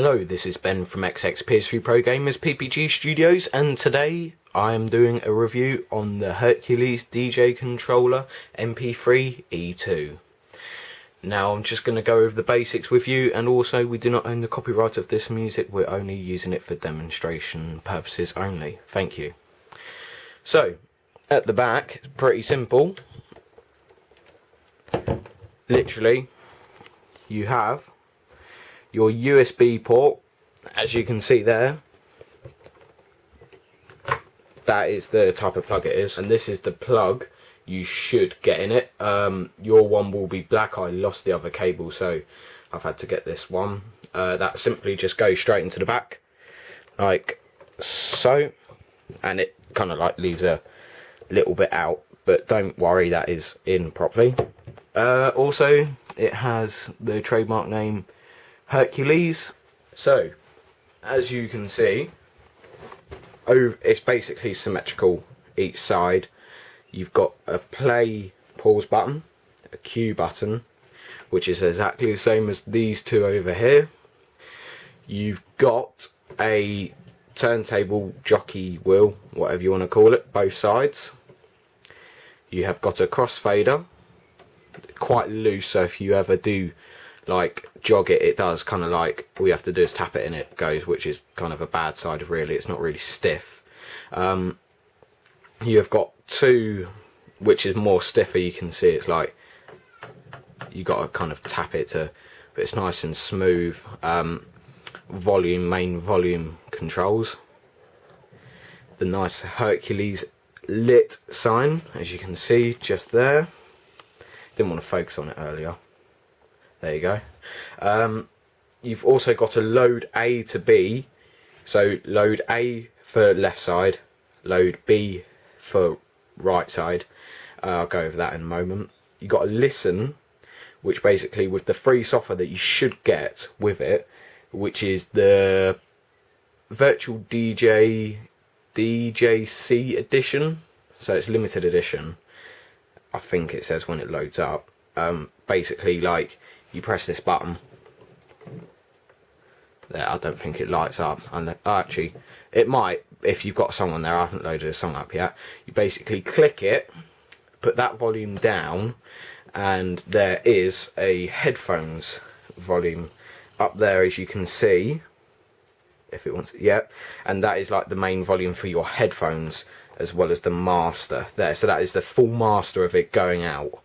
Hello, this is Ben from ps3 Pro Gamers PPG Studios, and today I am doing a review on the Hercules DJ controller mp3 E2. Now I'm just going to go over the basics with you, and also we do not own the copyright of this music, we're only using it for demonstration purposes only. Thank you. So, at the back, it's pretty simple. Literally, you have your USB port, as you can see there. That is the type of plug it is, and this is the plug you should get in it. Your one will be black. I lost the other cable, so I've had to get this one. That simply just goes straight into the back like so, and it kind of like leaves a little bit out, but don't worry, that is in properly. Also, it has the trademark name Hercules. So, as you can see, it's basically symmetrical each side. You've got a play pause button, a Q button, which is exactly the same as these two over here. You've got a turntable jockey wheel, whatever you want to call it, both sides. You have got a crossfader, quite loose, so if you ever do like jog it, it does kind of like, all you have to do is tap it and it goes, which is kind of a bad side of really, it's not really stiff. You have got two, which is more stiffer. You can see it's like you got to kind of tap it to, but it's nice and smooth. Main volume controls, the nice Hercules lit sign, as you can see just there. Didn't want to focus on it earlier. There you go. You've also got a load A to B, so load A for left side, load B for right side. I'll go over that in a moment. You've got a listen, which basically with the free software that you should get with it, which is the Virtual DJC edition, so it's limited edition, I think it says when it loads up. Basically, like, you press this button there. I don't think it lights up, and actually it might if you've got a song on there. I haven't loaded a song up yet. You basically click it, put that volume down, and there is a headphones volume up there, as you can see, if it wants, yep, and that is like the main volume for your headphones, as well as the master there. So that is the full master of it going out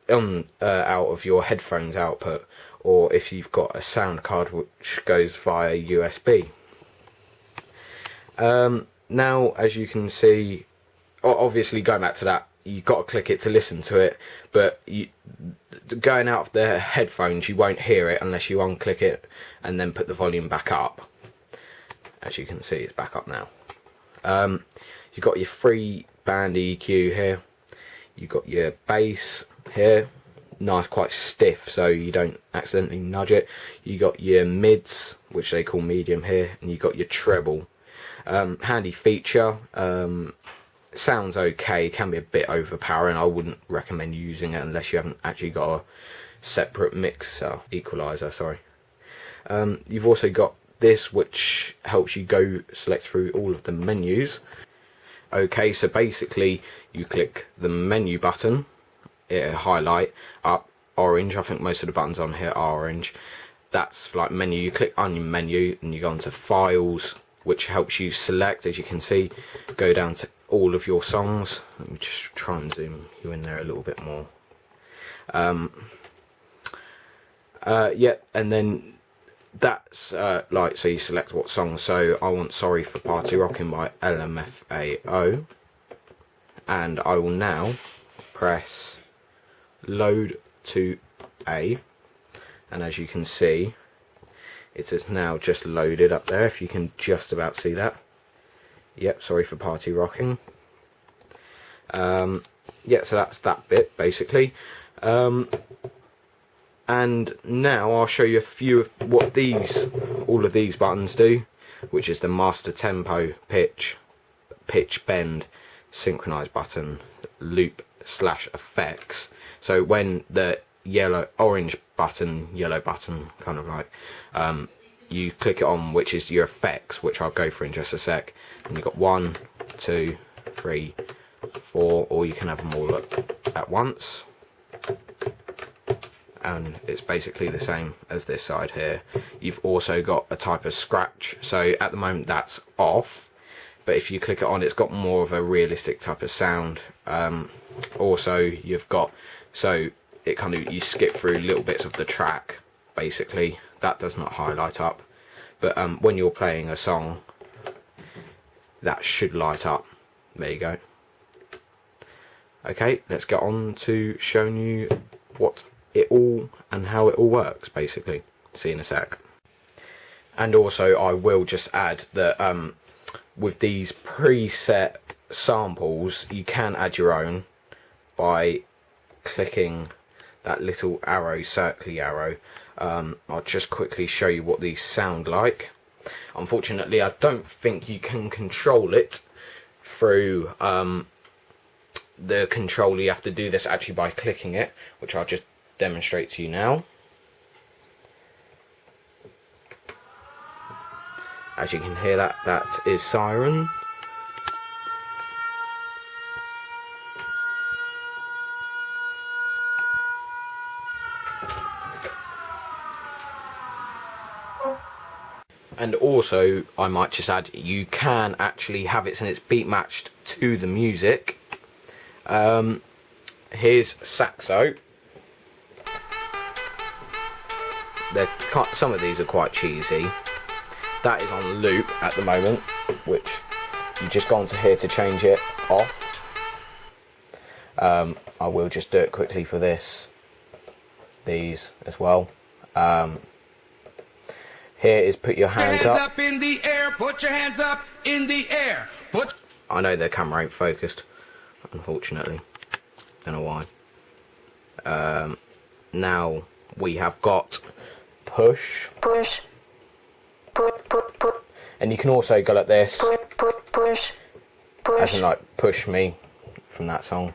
out of your headphones output, or if you've got a sound card which goes via USB. Now, as you can see, obviously going back to that, you've got to click it to listen to it, but going out of the headphones, you won't hear it unless you unclick it and then put the volume back up. As you can see, it's back up now. You've got your free band EQ here. You've got your bass here, nice, quite stiff, so you don't accidentally nudge it. You got your mids, which they call medium here, and you got your treble. Handy feature. Sounds okay, can be a bit overpowering. I wouldn't recommend using it unless you haven't actually got a separate mixer, equalizer, sorry. You've also got this, which helps you go select through all of the menus. Okay, so basically you click the menu button, it'll highlight up orange. I think most of the buttons on here are orange. That's like menu. You click on your menu and you go onto files, which helps you select, as you can see, go down to all of your songs. Let me just try and zoom you in there a little bit more. Yeah, and then that's like, so you select what song. So I want Sorry for Party Rocking by LMFAO, and I will now press load to A, and as you can see, it is now just loaded up there, if you can just about see that. Yep, Sorry for Party Rocking. Yeah, so that's that bit basically. And now I'll show you a few of what all of these buttons do, which is the master tempo, pitch bend, synchronize button, loop / effects. So when the yellow button kind of like you click it on, which is your effects, which I'll go through in just a sec. And you've got 1, 2, 3, 4, or you can have them all at once. And it's basically the same as this side here. You've also got a type of scratch, so at the moment that's off, but if you click it on, it's got more of a realistic type of sound. Also you've got, so it kind of, you skip through little bits of the track, basically. That does not highlight up, but when you're playing a song, that should light up. There you go. Okay, let's get on to showing you what it all and how it all works, basically. See you in a sec. And also I will just add that with these preset samples, you can add your own by clicking that little arrow, circly arrow. I'll just quickly show you what these sound like. Unfortunately, I don't think you can control it through the controller. You have to do this actually by clicking it, which I'll just demonstrate to you now. As you can hear, that is Siren. And also, I might just add, you can actually have it and it's beat matched to the music. Here's Saxo. Some of these are quite cheesy. That is on loop at the moment, which you just go onto here to change it off. I will just do it quickly for these as well. Here is put your hands up in the air, put your hands up in the air. I know the camera ain't focused, unfortunately. Don't know why. Now we have got push. Push. Put. And you can also go like this. Push. As in like push me from that song.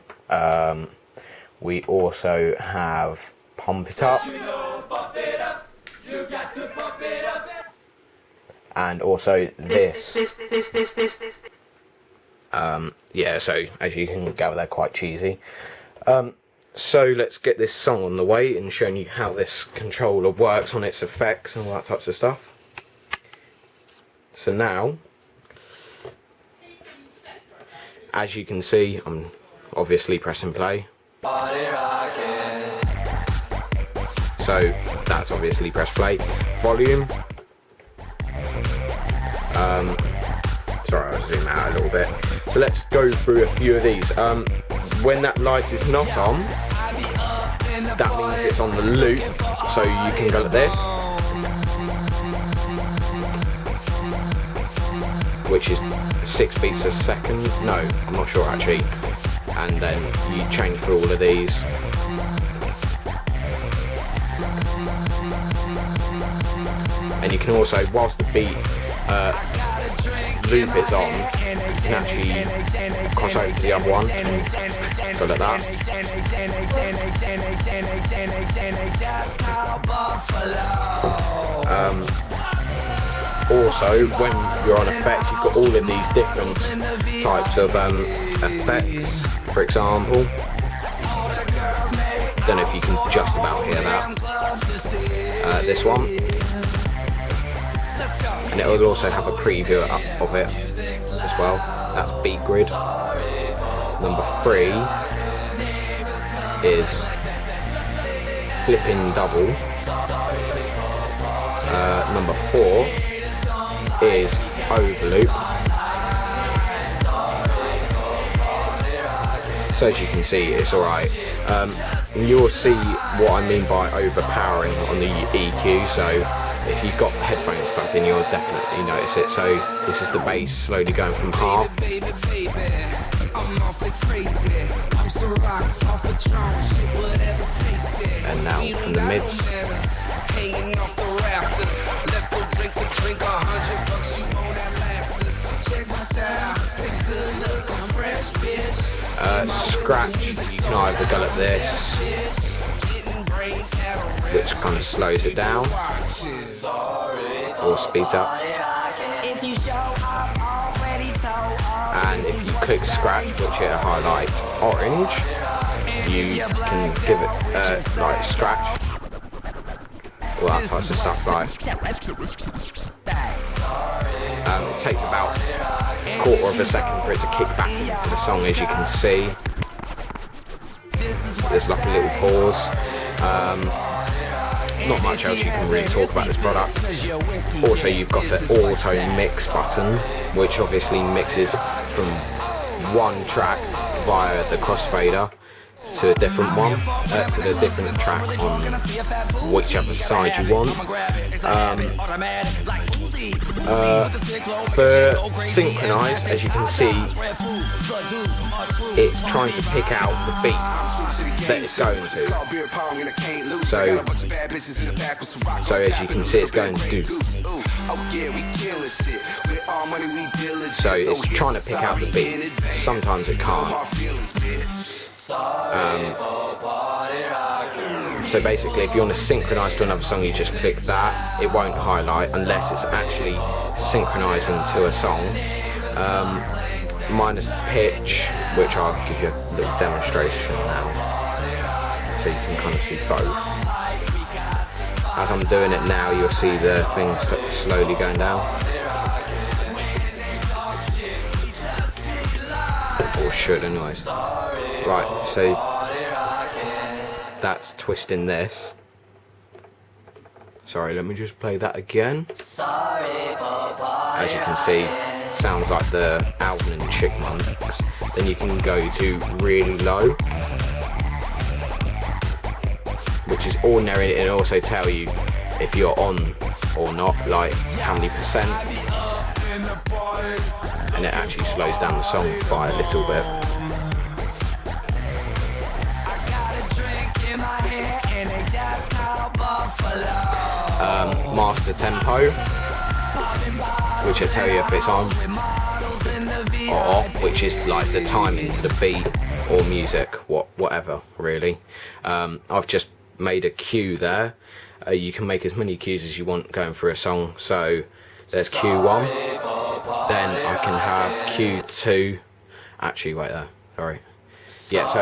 We also have pump it up. Pump it up. You got to pump it up. And also this. Yeah, so as you can gather, they're quite cheesy. So let's get this song on the way and showing you how this controller works on its effects and all that types of stuff. So now, as you can see, I'm obviously pressing play. So that's obviously press play. Volume. Sorry, I'll zoom out a little bit. So let's go through a few of these. When that light is not on, that means it's on the loop, so you can go like this, which is 6 beats a second. No, I'm not sure actually. And then you change for all of these. And you can also, whilst the beat loop is on, you can actually cross over to the other one and go like that. Also, when you're on effects, you've got all of these different types of effects. For example, don't know if you can just about hear that. This one. And it will also have a preview of it as well. That's beat grid. Number 3 is flipping double. Number 4 is overloop. So as you can see, it's alright. You'll see what I mean by overpowering on the EQ. So if you've got headphones plugged in, you'll definitely notice it. So this is the bass slowly going from half. And now from the mids. Scratch, you can either go like this, which kind of slows it down or speeds up. And if you click scratch, which it highlights orange, you can give it like scratch, all that type of stuff. Like it takes about a quarter of a second for it to kick back into the song, as you can see. There's like a little pause. Not much else you can really talk about this product. Also, you've got the auto mix button, which obviously mixes from one track via the crossfader to a different one, to the different track on whichever side you want. For synchronise, as you can see, it's trying to pick out the beat that it's going to. So as you can see, it's going to do. So it's trying to pick out the beat. Sometimes it can't. So basically, if you want to synchronise to another song, you just click that. It won't highlight unless it's actually synchronising to a song. Minus pitch, which I'll give you a little demonstration now, so you can kind of see both. As I'm doing it now, you'll see the thing slowly going down. Or should anyways. Right, so that's twisting this. Sorry, let me just play that again. As you can see, sounds like the Alvin and Chipmunks. Then you can go to really low, which is ordinary. It'll also tell you if you're on or not, like how many percent, and it actually slows down the song by a little bit. Master tempo, which will tell you if it's on or off, which is like the timing to the beat or music, whatever really. I've just made a cue there. You can make as many cues as you want going through a song. So there's Q1, then I can have Q2. Actually, wait there. Sorry. Yeah. So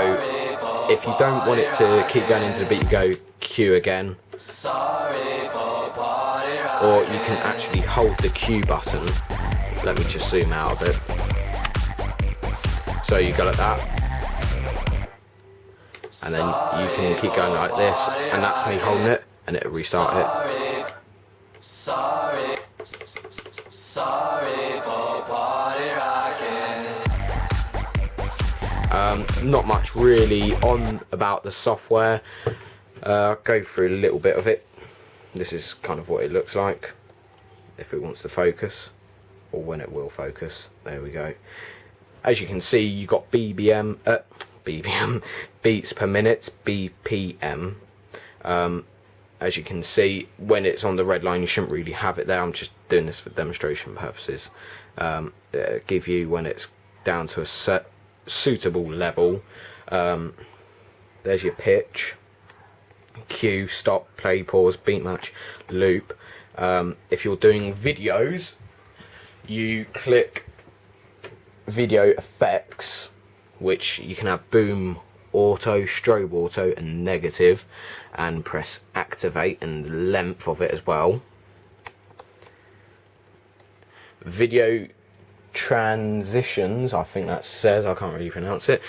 if you don't want it to keep going into the beat, you go Q again. Or you can actually hold the Q button. Let me just zoom out of it. So you go like that, and then you can keep going like this, and that's me holding it, and it'll restart it. Not much really on about the software. I'll go through a little bit of it. This is kind of what it looks like if it wants to focus, or when it will focus. There we go. As you can see, you got BPM, beats per minute, BPM. As you can see, when it's on the red line, you shouldn't really have it there. I'm just doing this for demonstration purposes. It'll give you when it's down to a suitable level. There's your pitch. Cue, stop, play, pause, beat match, loop. If you're doing videos, you click video effects, which you can have boom, auto, strobe auto, and negative, and press activate and the length of it as well. Video transitions, I think that says, I can't really pronounce it.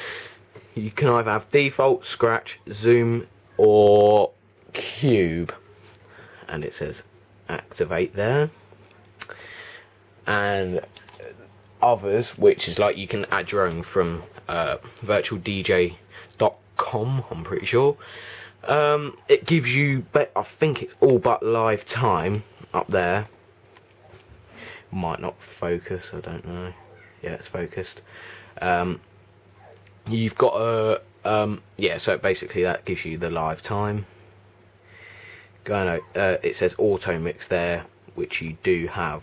You can either have default, scratch, zoom, or cube, and it says activate there. And others, which is like you can add your own from virtualdj.com, I'm pretty sure. It gives you, I think it's all but live time up there. Might not focus, I don't know. Yeah, it's focused. You've got a yeah, so basically that gives you the live time. It says auto mix there, which you do have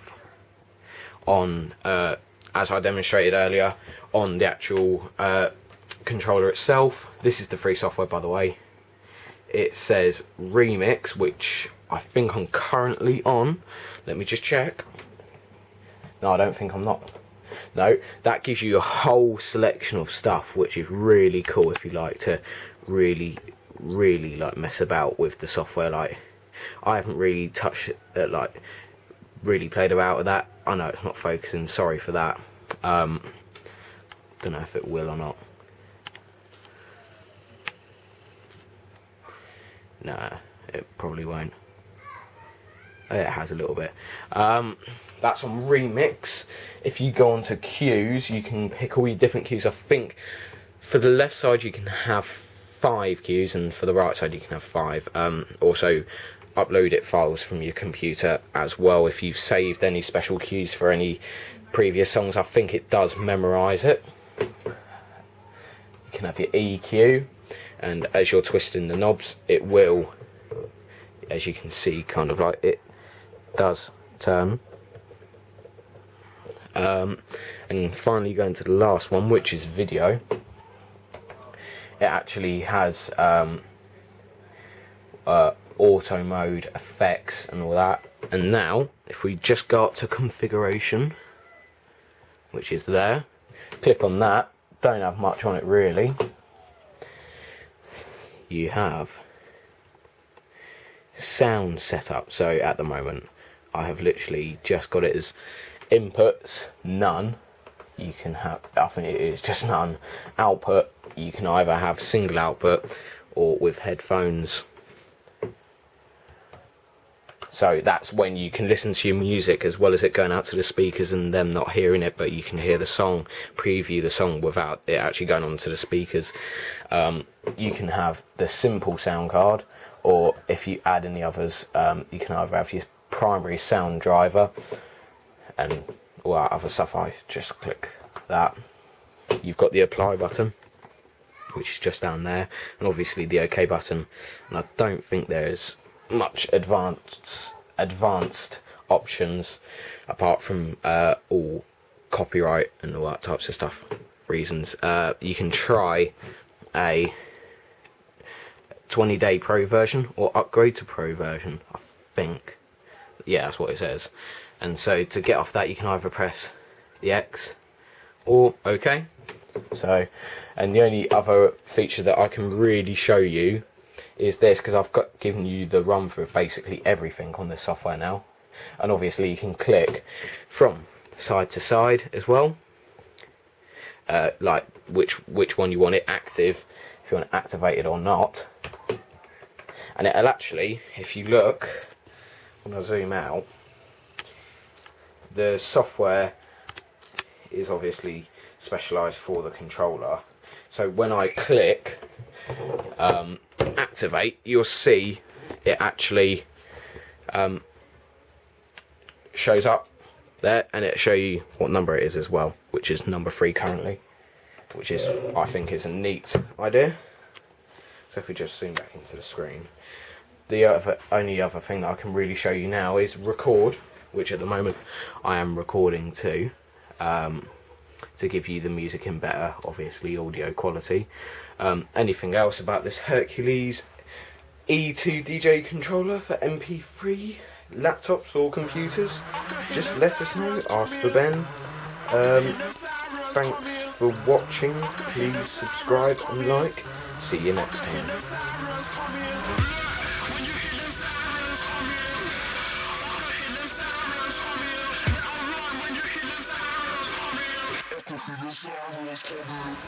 on, as I demonstrated earlier, on the actual controller itself. This is the free software, by the way. it says remix, which I think I'm currently on. Let me just check. No, I don't think I'm not. No, that gives you a whole selection of stuff, which is really cool if you like to really like mess about with the software. Like, I haven't really touched it, like really played about with that. I know it's not focusing, sorry for that. Don't know if it will or not. Nah, it probably won't. It has a little bit. That's on remix. If you go onto cues, you can pick all your different cues. I think for the left side you can have 5 cues, and for the right side you can have 5. Also, upload it files from your computer as well. If you've saved any special cues for any previous songs, I think it does memorize it. You can have your EQ, and as you're twisting the knobs, it will, as you can see, kind of like it does turn. And finally going to the last one, which is video. It actually has auto mode, effects and all that. And now if we just go up to configuration, which is there, click on that, don't have much on it really. You have sound setup. So at the moment I have literally just got it as inputs, none. You can have, I think it is just none. Output, you can either have single output or with headphones. So that's when you can listen to your music as well as it going out to the speakers and them not hearing it, but you can hear the song, preview the song without it actually going on to the speakers. You can have the simple sound card, or if you add any others, you can either have your primary sound driver and all that other stuff. I just click that. You've got the apply button, which is just down there, and obviously the OK button. And I don't think there's much advanced options apart from all copyright and all that types of stuff reasons. You can try a 20-day pro version or upgrade to pro version, I think. Yeah, that's what it says. And so to get off that, you can either press the X or OK. So, and the only other feature that I can really show you is this, because I've given you the run through of basically everything on this software now. And obviously you can click from side to side as well, like which one you want it active, if you want it activated or not. And it'll actually, if you look, when I zoom out, the software is obviously specialised for the controller. So when I click activate, you'll see it actually shows up there, and it'll show you what number it is as well, which is number 3 currently, which is, I think, is a neat idea. So if we just zoom back into the screen, the only other thing that I can really show you now is record, which at the moment I am recording to give you the music in better, obviously, audio quality. Anything else about this Hercules E2 DJ controller for mp3 laptops or computers, just let us know, ask for Ben. Thanks for watching, please subscribe and like, see you next time.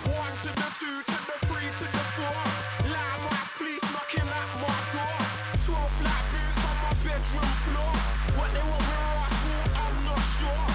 One to the 2 to the 3 to the 4. Landmarks, police knocking at my door. 12 black boots on my bedroom floor. What they want with our school, I'm not sure.